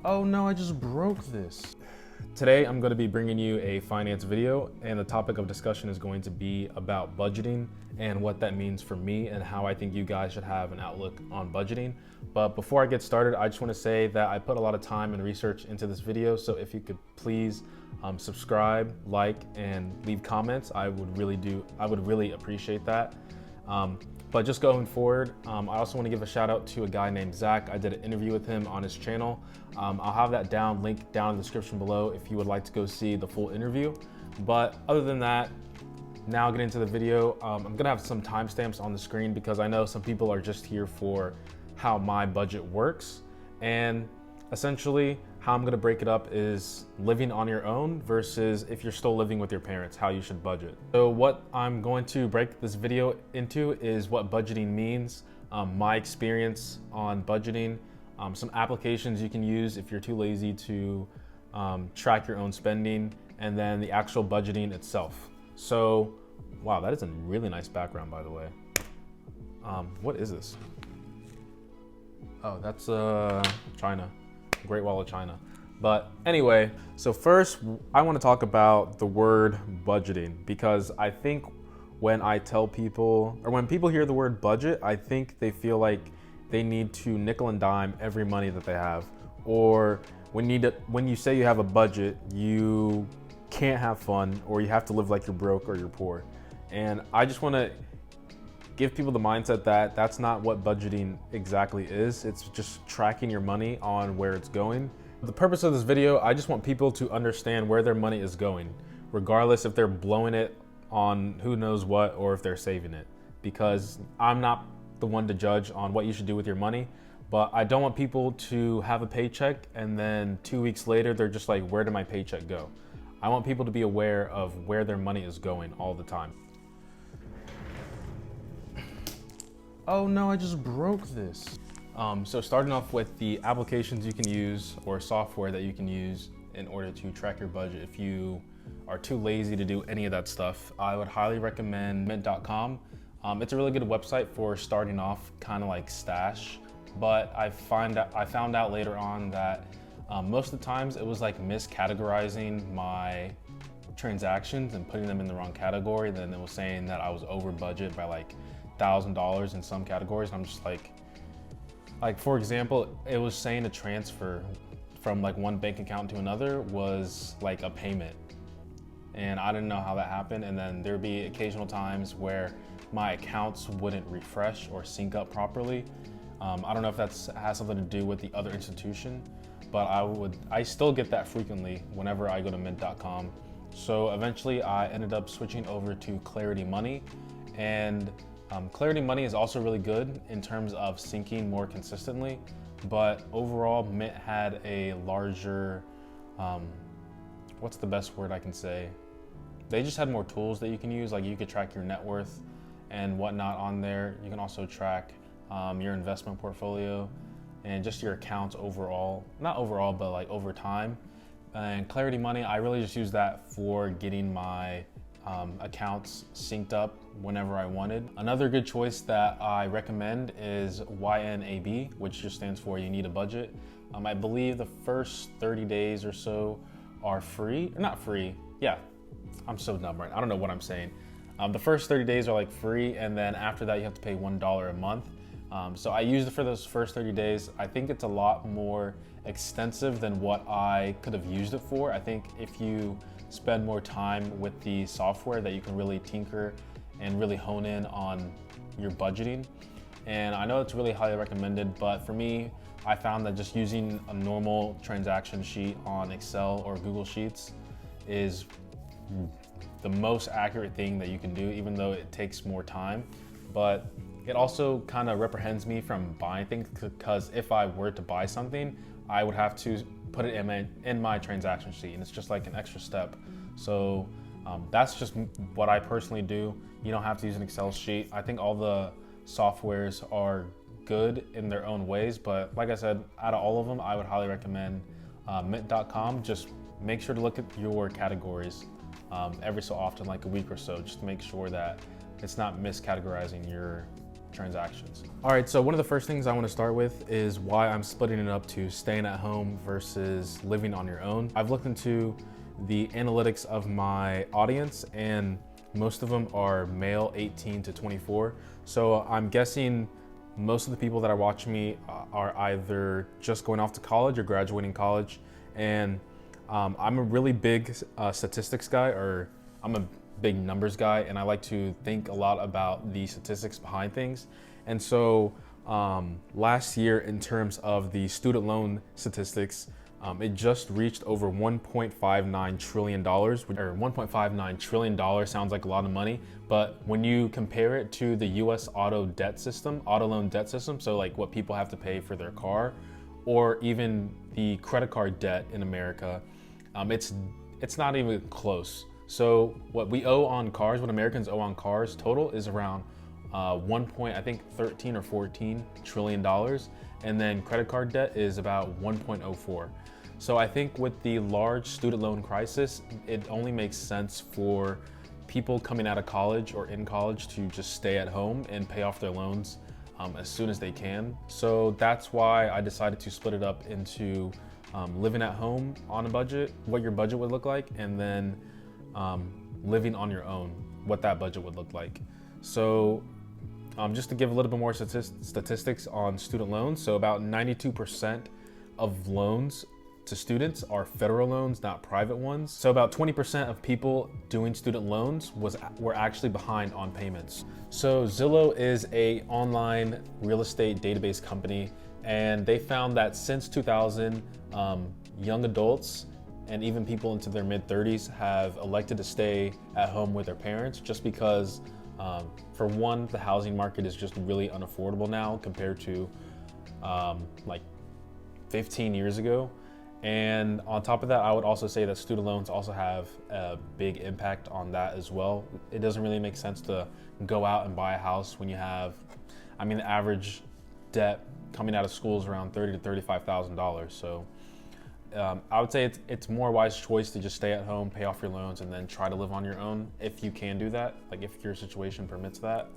Oh no, I just broke this. Today I'm going to be bringing you a finance video, and the topic of discussion is going to be about budgeting and what that means for me and how I think you guys should have an outlook on budgeting. But before I get started, I just want to say that I put a lot of time and research into this video, so if you could please subscribe, like, and leave comments, I would really appreciate that. But just going forward, I also want to give a shout out to a guy named Zach. I did an interview with him on his channel. I'll have that link down in the description below if you would like to go see the full interview. But other than that, now getting into the video, I'm gonna have some timestamps on the screen because I know some people are just here for how my budget works. And essentially, how I'm gonna break it up is living on your own versus if you're still living with your parents, how you should budget. So what I'm going to break this video into is what budgeting means, my experience on budgeting, some applications you can use if you're too lazy to track your own spending, and then the actual budgeting itself. So, wow, that is a really nice background, by the way. What is this? Oh, that's China. Great Wall of China. But anyway, so first I want to talk about the word budgeting, because I think when I tell people, or when people hear the word budget, I think they feel like they need to nickel and dime every money that they have, or when you say you have a budget, you can't have fun, or you have to live like you're broke or you're poor. And I just want to give people the mindset that that's not what budgeting exactly is. It's just tracking your money on where it's going. The purpose of this video, I just want people to understand where their money is going, regardless if they're blowing it on who knows what or if they're saving it, because I'm not the one to judge on what you should do with your money. But I don't want people to have a paycheck and then 2 weeks later they're just like, where did my paycheck go? I want people to be aware of where their money is going all the time. Oh no, I just broke this. So starting off with the applications you can use or software that you can use in order to track your budget. If you are too lazy to do any of that stuff, I would highly recommend mint.com. It's a really good website for starting off, kind of like Stash, but I found out later on that most of the times it was like miscategorizing my transactions and putting them in the wrong category. Then it was saying that I was over budget by like $1,000 in some categories. And I'm just like for example, it was saying a transfer from like one bank account to another was like a payment, and I didn't know how that happened. And then there'd be occasional times where my accounts wouldn't refresh or sync up properly. I don't know if that's has something to do with the other institution, but I still get that frequently whenever I go to mint.com. So eventually I ended up switching over to Clarity Money, and Clarity Money is also really good in terms of syncing more consistently, but overall Mint had a larger, what's the best word I can say? They just had more tools that you can use. Like you could track your net worth and whatnot on there. You can also track your investment portfolio and just your accounts overall, not overall, but like over time. And Clarity Money, I really just use that for getting my accounts synced up whenever I wanted. Another good choice that I recommend is YNAB, which just stands for You Need a Budget. I believe the first 30 days or so are free, or not free. Yeah, I'm so dumb, right? I don't know what I'm saying. The first 30 days are like free, and then after that you have to pay $1 a month. So I used it for those first 30 days. I think it's a lot more extensive than what I could have used it for. I think if you spend more time with the software, that you can really tinker and really hone in on your budgeting. And I know it's really highly recommended, but for me, I found that just using a normal transaction sheet on Excel or Google Sheets is the most accurate thing that you can do, even though it takes more time. But it also kind of reprehends me from buying things, because if I were to buy something, I would have to put it in my transaction sheet, and it's just like an extra step. So that's just what I personally do. You don't have to use an Excel sheet. I think all the softwares are good in their own ways, but like I said, out of all of them, I would highly recommend mint.com. Just make sure to look at your categories every so often, like a week or so, just to make sure that it's not miscategorizing your transactions. All right, so one of the first things I want to start with is why I'm splitting it up to staying at home versus living on your own. I've looked into the analytics of my audience, and most of them are male 18 to 24. So I'm guessing most of the people that are watching me are either just going off to college or graduating college. And I'm a really big statistics guy, or I'm a big numbers guy, and I like to think a lot about the statistics behind things. And so last year, in terms of the student loan statistics, it just reached over $1.59 trillion, or $1.59 trillion sounds like a lot of money, but when you compare it to the US auto loan debt system, so like what people have to pay for their car, or even the credit card debt in America, it's not even close. So what we owe on cars, what Americans owe on cars total is around 13 or 14 trillion dollars, and then credit card debt is about 1.04. So I think with the large student loan crisis, it only makes sense for people coming out of college or in college to just stay at home and pay off their loans as soon as they can. So that's why I decided to split it up into living at home on a budget, what your budget would look like, and then living on your own, what that budget would look like. So just to give a little bit more statistics on student loans, so about 92% of loans to students are federal loans, not private ones. So about 20% of people doing student loans were actually behind on payments. So Zillow is a online real estate database company, and they found that since 2000, young adults and even people into their mid-30s have elected to stay at home with their parents, just because for one, the housing market is just really unaffordable now compared to like 15 years ago. And on top of that, I would also say that student loans also have a big impact on that as well. It doesn't really make sense to go out and buy a house when you have, the average debt coming out of school is around $30,000 to $35,000. So I would say it's more wise choice to just stay at home, pay off your loans, and then try to live on your own if you can do that, like if your situation permits that.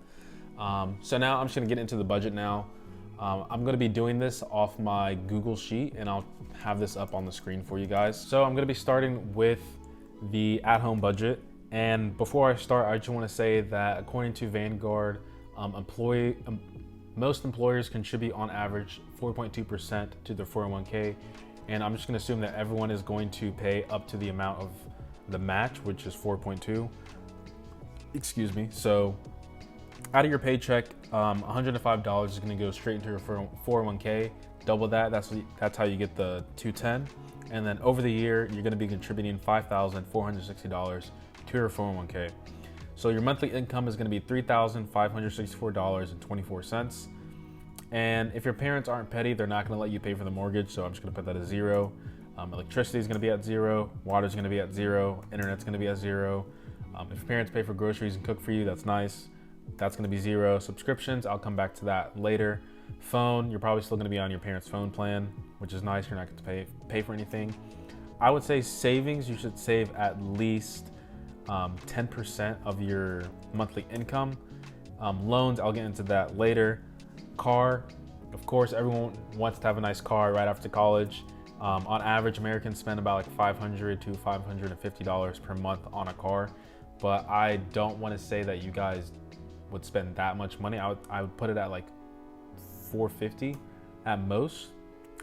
So now I'm just gonna get into the budget now. I'm gonna be doing this off my Google Sheet, and I'll have this up on the screen for you guys. So I'm gonna be starting with the at-home budget. And before I start, I just wanna say that according to Vanguard, most employers contribute on average 4.2% to their 401k. And I'm just gonna assume that everyone is going to pay up to the amount of the match, which is 4.2. Excuse me. So out of your paycheck, $105 is gonna go straight into your 401k. Double that, that's how you get the 210. And then over the year, you're gonna be contributing $5,460 to your 401k. So your monthly income is gonna be $3,564.24. And if your parents aren't petty, they're not gonna let you pay for the mortgage, so I'm just gonna put that at 0. Electricity is gonna be at 0, water is gonna be at 0, internet's gonna be at 0. If your parents pay for groceries and cook for you, that's nice. That's gonna be 0. Subscriptions, I'll come back to that later. Phone, you're probably still gonna be on your parents' phone plan, which is nice, you're not gonna pay for anything. I would say savings, you should save at least 10% of your monthly income. Loans, I'll get into that later. Car, of course, everyone wants to have a nice car right after college. On average, Americans spend about like $500 to $550 per month on a car, but I don't want to say that you guys would spend that much money. I would put it at like $450 at most.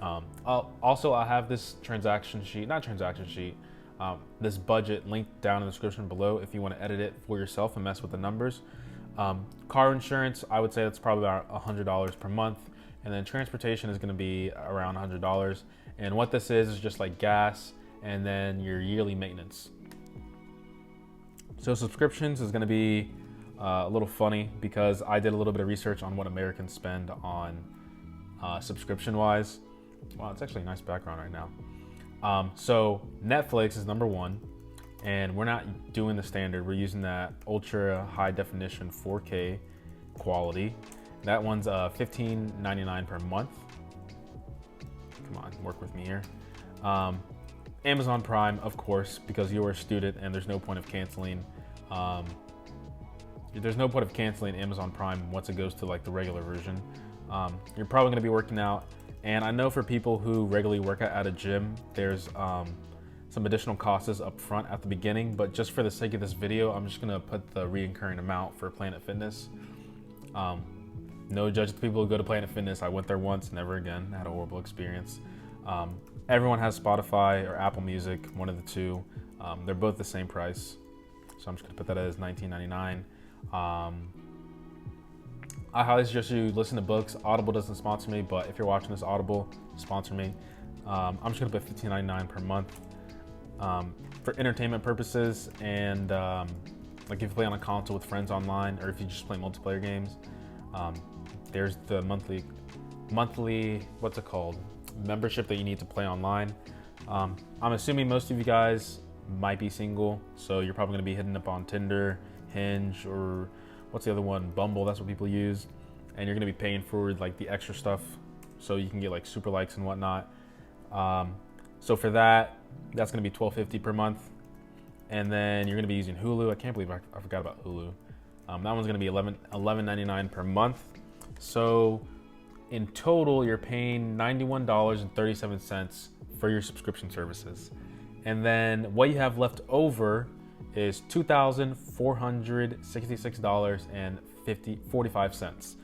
I'll have this this budget linked down in the description below if you want to edit it for yourself and mess with the numbers. Car insurance, I would say that's probably about $100 per month. And then transportation is going to be around $100. And what this is just like gas and then your yearly maintenance. So subscriptions is going to be a little funny because I did a little bit of research on what Americans spend on subscription wise. Wow, it's actually a nice background right now. So Netflix is number 1. And we're not doing the standard, we're using that ultra high definition 4K quality. That one's $15.99 per month. Come on, work with me here. Amazon Prime, of course, because you're a student and there's no point of canceling there's no point of canceling Amazon Prime once it goes to like the regular version. You're probably gonna be working out. And I know for people who regularly work out at a gym, there's some additional costs up front at the beginning, but just for the sake of this video, I'm just gonna put the recurring amount for Planet Fitness. No judge to people who go to Planet Fitness. I went there once, never again. I had a horrible experience. Everyone has Spotify or Apple Music, one of the two. They're both the same price. So I'm just gonna put that as $19.99. I highly suggest you listen to books. Audible doesn't sponsor me, but if you're watching this, Audible, sponsor me. I'm just gonna put $15.99 per month for entertainment purposes, and like if you play on a console with friends online, or if you just play multiplayer games, there's the monthly, what's it called? Membership that you need to play online. I'm assuming most of you guys might be single, so you're probably gonna be hitting up on Tinder, Hinge, or what's the other one? Bumble, that's what people use. And you're gonna be paying for like the extra stuff so you can get like super likes and whatnot. So for that, that's gonna be $12.50 per month. And then you're gonna be using Hulu. I can't believe I forgot about Hulu. That one's gonna be $11.99 per month. So in total, you're paying $91.37 for your subscription services. And then what you have left over is $2,466.45.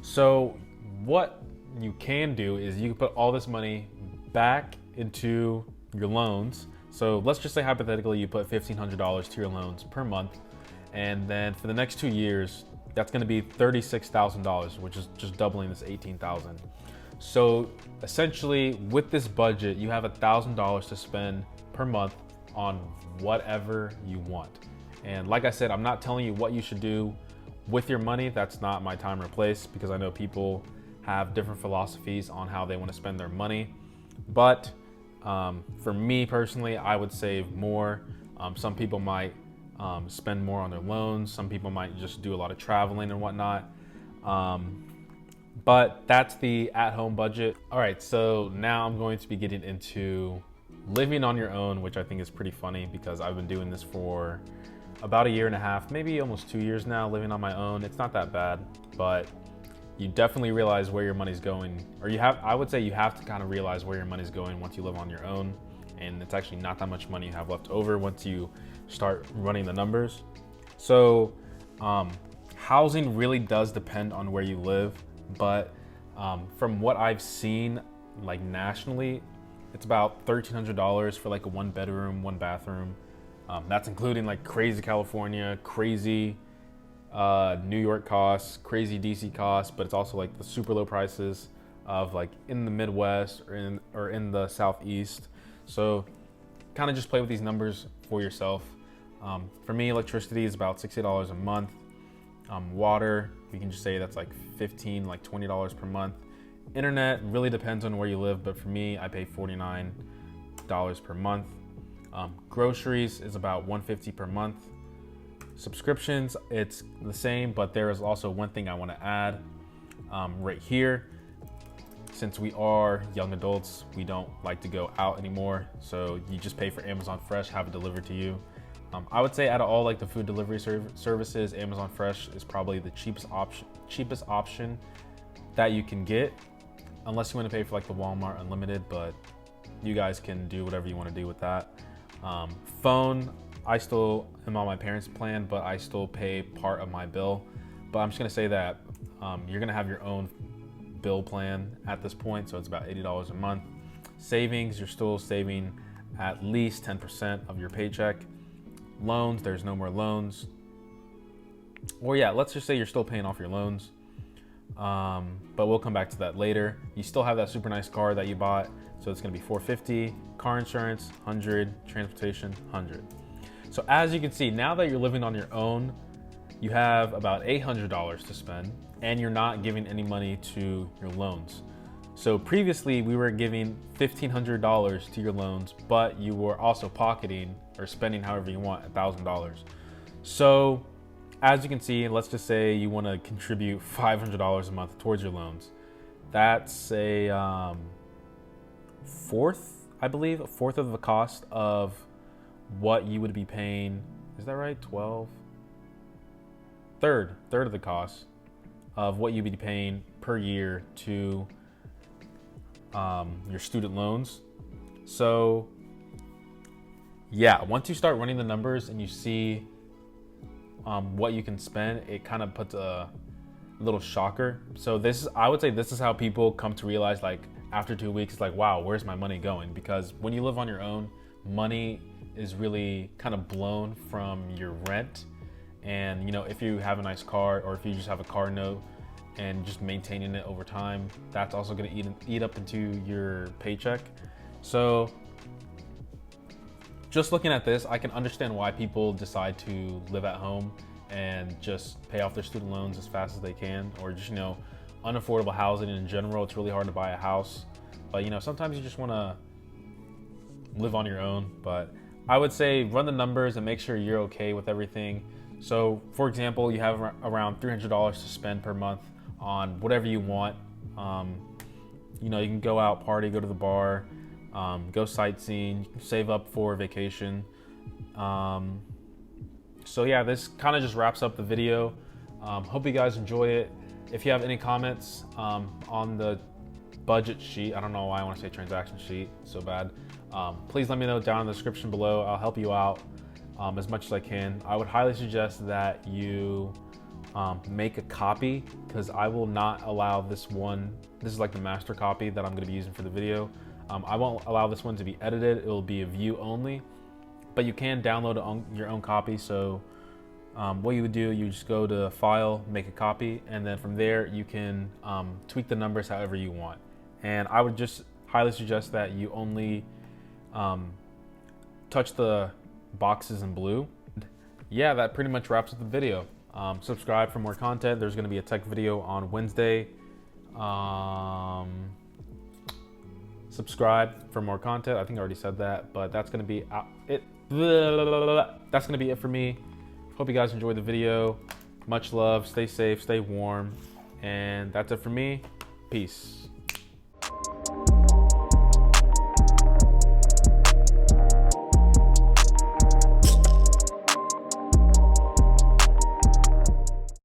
So what you can do is you can put all this money back into your loans. So let's just say hypothetically you put $1,500 to your loans per month, and then for the next 2 years, that's going to be $36,000, which is just doubling this $18,000. So essentially, with this budget, you have $1,000 to spend per month on whatever you want. And like I said, I'm not telling you what you should do with your money. That's not my time or place, because I know people have different philosophies on how they want to spend their money. But for me personally, I would save more. Some people might spend more on their loans. Some people might just do a lot of traveling and whatnot. But that's the at-home budget. All right, so now I'm going to be getting into living on your own, which I think is pretty funny because I've been doing this for about 1.5 years, maybe almost 2 years now, living on my own. It's not that bad, but you definitely realize where your money's going, or I would say you have to kind of realize where your money's going once you live on your own. And it's actually not that much money you have left over once you start running the numbers. So housing really does depend on where you live, but from what I've seen, like nationally, it's about $1,300 for like a 1-bedroom, 1-bathroom. That's including like crazy California, crazy New York costs, crazy DC costs, but it's also like the super low prices of like in the Midwest or in the Southeast. So kind of just play with these numbers for yourself. For me, electricity is about $60 a month. Water, we can just say that's like $15, like $20 per month. Internet really depends on where you live, but for me, I pay $49 per month. Groceries is about $150 per month. Subscriptions, it's the same, but there is also one thing I want to add right here. Since we are young adults, we don't like to go out anymore, so you just pay for Amazon Fresh, have it delivered to you. I would say out of all like the food delivery services, Amazon Fresh is probably the cheapest option that you can get, unless you want to pay for like the Walmart Unlimited, but you guys can do whatever you want to do with that. Phone, I still am on my parents' plan, but I still pay part of my bill. But I'm just gonna say that you're gonna have your own bill plan at this point, so it's about $80 a month. Savings, you're still saving at least 10% of your paycheck. Loans, there's no more loans. Or yeah, let's just say you're still paying off your loans. But we'll come back to that later. You still have that super nice car that you bought, so it's gonna be $450. Car insurance, $100. Transportation, $100. So as you can see, now that you're living on your own, you have about $800 to spend, and you're not giving any money to your loans. So previously we were giving $1,500 to your loans, but you were also pocketing or spending however you want, $1,000. So as you can see, let's just say you want to contribute $500 a month towards your loans. That's a fourth, I believe, a fourth of the cost of what you would be paying. Is that right? 12? third of the cost of what you'd be paying per year to your student loans. So yeah, once you start running the numbers and you see what you can spend, it kind of puts a little shocker. So I would say this is how people come to realize, like after 2 weeks, it's like, wow, where's my money going? Because when you live on your own, money is really kind of blown from your rent. And you know, if you have a nice car, or if you just have a car note and just maintaining it over time, that's also going to eat up into your paycheck. So just looking at this, I can understand why people decide to live at home and just pay off their student loans as fast as they can, or just, you know, unaffordable housing in general. It's really hard to buy a house, but you know, sometimes you just want to live on your own. But I would say run the numbers and make sure you're okay with everything. So for example, you have around $300 to spend per month on whatever you want. You know, you can go out, party, go to the bar, go sightseeing, save up for vacation. So yeah, this kind of just wraps up the video. Hope you guys enjoy it. If you have any comments on the budget sheet, I don't know why I want to say transaction sheet so bad, please let me know down in the description below. I'll help you out as much as I can. I would highly suggest that you make a copy, because I will not allow this one. This is like the master copy that I'm going to be using for the video. I won't allow this one to be edited. It will be a view only, but you can download your own copy. So what you would do, you just go to File, make a copy, and then from there you can tweak the numbers however you want. And I would just highly suggest that you only touch the boxes in blue. Yeah, that pretty much wraps up the video. Subscribe for more content. There's going to be a tech video on Wednesday. Subscribe for more content. I think I already said that, but that's going to be it. That's going to be it for me. Hope you guys enjoyed the video. Much love. Stay safe, stay warm. And that's it for me. Peace.